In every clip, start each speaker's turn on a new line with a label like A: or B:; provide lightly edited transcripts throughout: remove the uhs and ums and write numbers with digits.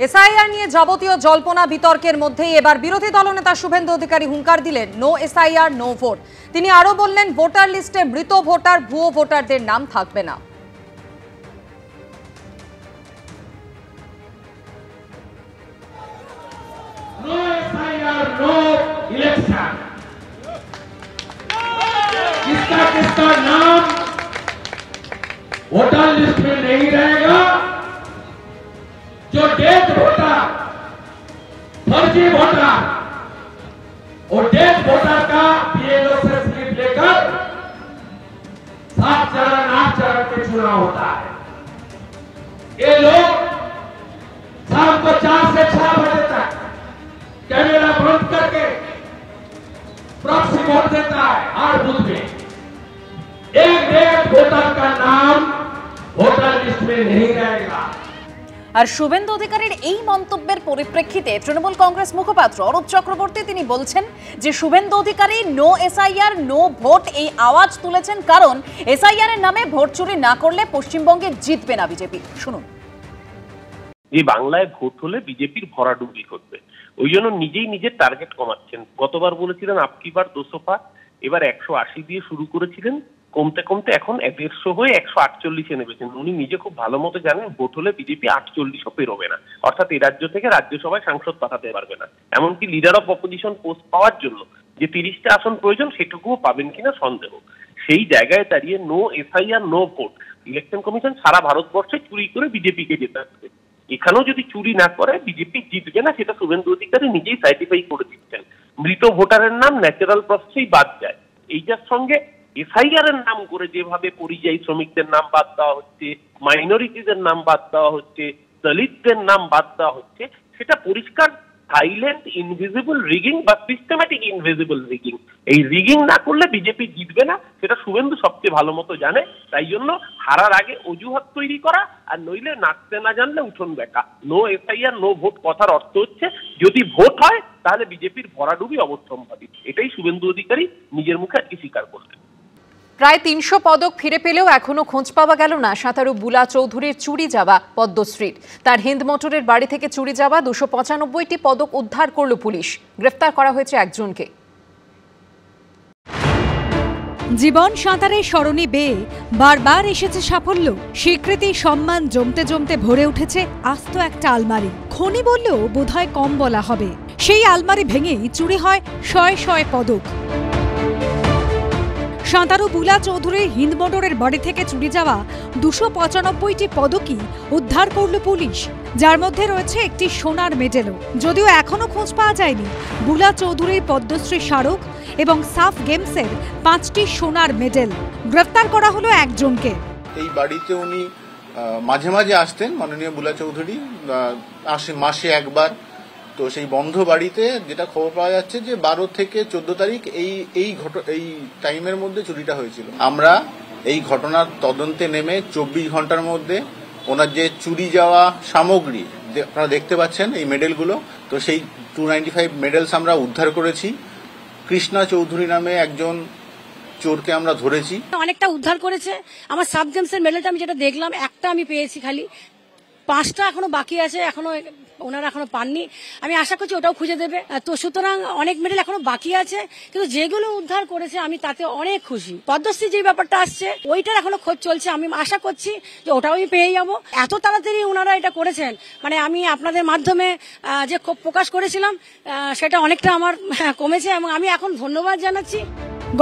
A: SIR নিয়ে যাবতীয় জল্পনা বিতর্কের মধ্যেই এবার বিরোধী দলনেতা শুভেন্দু অধিকারী হুঙ্কার দিলেন, নো এসআইআর নো ভোট। তিনি আরো বললেন, ভোটার লিস্টে মৃত ভোটার, ভুয়ো ভোটারদের নাম থাকবে না।
B: No SIR no election. किसका नाम वोटर लिस्ट में नहीं रहेगा, जो डेथ वोटर, फर्जी वोटर, और डेथ वोटर का बीएलओ से स्लिप लेकर 7 चरण 8 चरण के चुनाव होता है। ये लोग शाम को 4 से 6 बजे तक कैमरा बंद करके प्रॉक्सी वोट देता है। हर बूथ में एक वोटर का नाम वोटर लिस्ट में नहीं रहेगा।
A: আর শুভেন্দু অধিকারীর এই মন্তব্যের পরিপ্রেক্ষিতে তৃণমূল কংগ্রেস মুখপাত্র অরূপ চক্রবর্তী তিনি বলছেন যে Suvendu Adhikari no SIR no vote এই আওয়াজ তুলেছেন কারণ এসআইআর এর নামে ভোট চুরি না করলে পশ্চিমবঙ্গে জিতবে না বিজেপি। শুনুন।
C: এই বাংলায় ভোট হলে বিজেপির ভরাডুবি করবে, ওই জন্য নিজেই নিজের টার্গেট কমাচ্ছেন। গতবার বলেছিলেন আপকি বার 200 পার, এবার 180 দিয়ে শুরু করেছিলেন, কমতে কমতে এখন 150 হয়ে 148-এ নেমেছেন। উনি নিজে খুব ভালো মতো জানেন ভোট হলে বিজেপি 48ও পেরোবে না, অর্থাৎ এই রাজ্য থেকে রাজ্যসভায় সাংসদ পাঠাতে পারবে না। এমনকি লিডার অফ অপোজিশন পোস্ট পাওয়ার জন্য যে 30টা আসন প্রয়োজন সেটুকুও পাবেন কিনা সন্দেহ। সেই জায়গায় দাঁড়িয়ে no SIR no vote, election commission সারা ভারতবর্ষে চুরি করে বিজেপিকে জেতাচ্ছে। এখানেও যদি চুরি না করে বিজেপি জিতবে না, সেটা শুভেন্দু অধিকারী নিজেই সার্টিফাই করে দিচ্ছেন। মৃত ভোটারের নাম ন্যাচারাল প্রসেসেই বাদ যায়। এইটার সঙ্গে এসআইআর এর নাম করে যেভাবে পরিযায়ী শ্রমিকদের নাম বাদ দেওয়া হচ্ছে, মাইনরিটিদের নাম বাদ দেওয়া হচ্ছে, দলিতদের নাম বাদ দেওয়া হচ্ছে, সেটা পরিষ্কার সাইলেন্ট ইনভিজিবল রিগিং বা সিস্টেম্যাটিক ইনভিজিবল রিগিং। এই রিগিং না করলে বিজেপি জিতবে না, সেটা শুভেন্দু সবচেয়ে ভালো মতো জানে। তাই জন্য হারার আগে অজুহাত তৈরি করা, আর নইলে নাচতে না জানলে উঠোন বেঁকা। নো এসআইআর নো ভোট কথার অর্থ হচ্ছে যদি ভোট হয় তাহলে বিজেপির ভরাডুবি অবশ্যম্ভাবী। এটাই শুভেন্দু অধিকারী নিজের মুখে আজকে স্বীকার করলেন।
A: প্রায় 300 পদক ফিরে পেলেও এখনো খোঁজ পাওয়া গেল না সাঁতারু বুলা চৌধুরীর চুরি যাওয়া পদ্মশ্রীর। তার হিন্দ মোটরের বাড়ি থেকে চুরি যাওয়া 295টি পদক উদ্ধার করল পুলিশ। গ্রেফতার করা হয়েছে একজনকে।
D: জীবন সাঁতারের সরণি বেয়ে বারবার এসেছে সাফল্য, স্বীকৃতি, সম্মান জমতে জমতে ভরে উঠেছে আস্ত একটা আলমারি। খনি বললেও বোধহয় কম বলা হবে। সেই আলমারি ভেঙেই চুরি হয় শয়ে শয়ে পদক। সাঁতারু বুলা চৌধুরীর হিন্দ মোটরের বাড়ি থেকে চুরি যাওয়া 295টি পদকই উদ্ধার করল পুলিশ, যার মধ্যে রয়েছে একটি সোনার মেডেলও। যদিও এখনো খোঁজ পাওয়া যায়নি বুলা চৌধুরীর পদ্মশ্রী স্মারক এবং সাফ গেমসের 5টি সোনার মেডেল। গ্রেফতার করা হলো একজনকে।
E: এই বাড়িতে উনি মাঝে মাঝে আসতেন, মাননীয় বুলা চৌধুরী আসেন মাসে একবার। তো সেই বন্ধ বাড়িতে যেটা খবর পাওয়া যাচ্ছে যে 12 থেকে 14 তারিখ এই টাইমের মধ্যে চুরিটা হয়েছিল। আমরা এই ঘটনার তদন্তে নেমে 24 ঘন্টার মধ্যে ওনার যে চুরি যাওয়া সামগ্রী আপনারা দেখতে পাচ্ছেন এই মেডেলগুলো, তো সেই 295 মেডেলস আমরা উদ্ধার করেছি। কৃষ্ণা চৌধুরী নামে একজন চোরকে আমরা ধরেছি।
F: অনেকটা উদ্ধার করেছে। আমার সাব গেমসের মেডেলটা আমি যেটা দেখলাম একটা আমি পেয়েছি, খালি 5টা এখনো বাকি আছে, এখনো ওনারা এখনো পাননি। আমি আশা করছি ওটাও খুঁজে দেবে। তো সুতরাং অনেক মেডেল এখনো বাকি আছে, কিন্তু যেগুলো উদ্ধার করেছে আমি তাতে অনেক খুশি। পদ্মশ্রী যে ব্যাপারটা আসছে ওইটার এখনো খোঁজ চলছে, আমি আশা করছি যে ওটাও আমি পেয়ে যাবো। এত তাড়াতাড়ি ওনারা এটা করেছেন, মানে আমি আপনাদের মাধ্যমে যে ক্ষোভ প্রকাশ করেছিলাম সেটা অনেকটা আমার কমেছে এবং আমি এখন ধন্যবাদ জানাচ্ছি।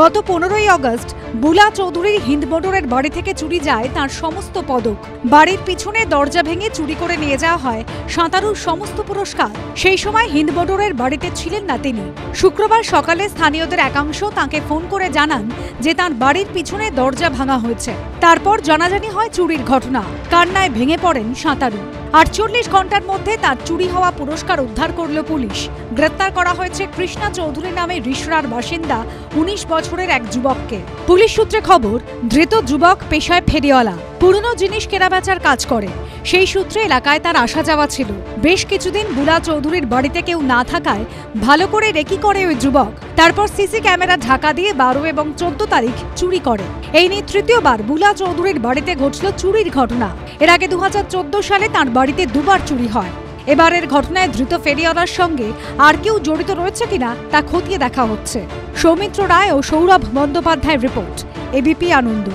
D: গত 15ই আগস্ট বুলা চৌধুরীর হিন্দ মোটরের বাড়ি থেকে চুরি যায় তার সমস্ত পদক। বাড়ির পিছনে দরজা ভেঙে চুরি করে নিয়ে যাওয়া হয় সাঁতারুর সমস্ত পুরস্কার। সেই সময় হিন্দ মোটরের বাড়িতে ছিলেন না তিনি। শুক্রবার সকালে স্থানীয়দের একাংশ তাঁকে ফোন করে জানান যে তাঁর বাড়ির পিছনে দরজা ভাঙা হয়েছে। তারপর জানাজানি হয় চুরির ঘটনা। কান্নায় ভেঙে পড়েন সাঁতারু। 48 ঘন্টার মধ্যে তার চুরি হওয়া পুরস্কার উদ্ধার করল পুলিশ। গ্রেফতার করা হয়েছে কৃষ্ণা চৌধুরী নামে রিসরার বাসিন্দা 19 বছরের এক যুবককে। পুলিশ সূত্রে খবর, ধৃত যুবক পেশায় ফেরিওয়ালা, পুরনো জিনিস কেনাবেচার কাজ করে। সেই সূত্রে এলাকায় তার আসা যাওয়া ছিল। বেশ কিছুদিন বুলা চৌধুরীর বাড়িতে কেউ না থাকায় ভালো করে রেকি করে ওই যুবক। তারপর সিসি ক্যামেরা ঢাকা দিয়ে 12 এবং 14 তারিখ চুরি করে। এই নিয়ে তৃতীয়বার বুলা চৌধুরীর বাড়িতে ঘটল চুরির ঘটনা। এর আগে 2014 সালে তাঁর বাড়িতে দুবার চুরি হয়। এবারের ঘটনায় ধৃত ফেরিওয়ালার সঙ্গে আর কেউ জড়িত রয়েছে কিনা তা খতিয়ে দেখা হচ্ছে। সৌমিত্র রায় ও সৌরভ বন্দ্যোপাধ্যায়ের রিপোর্ট, এবিপি আনন্দ।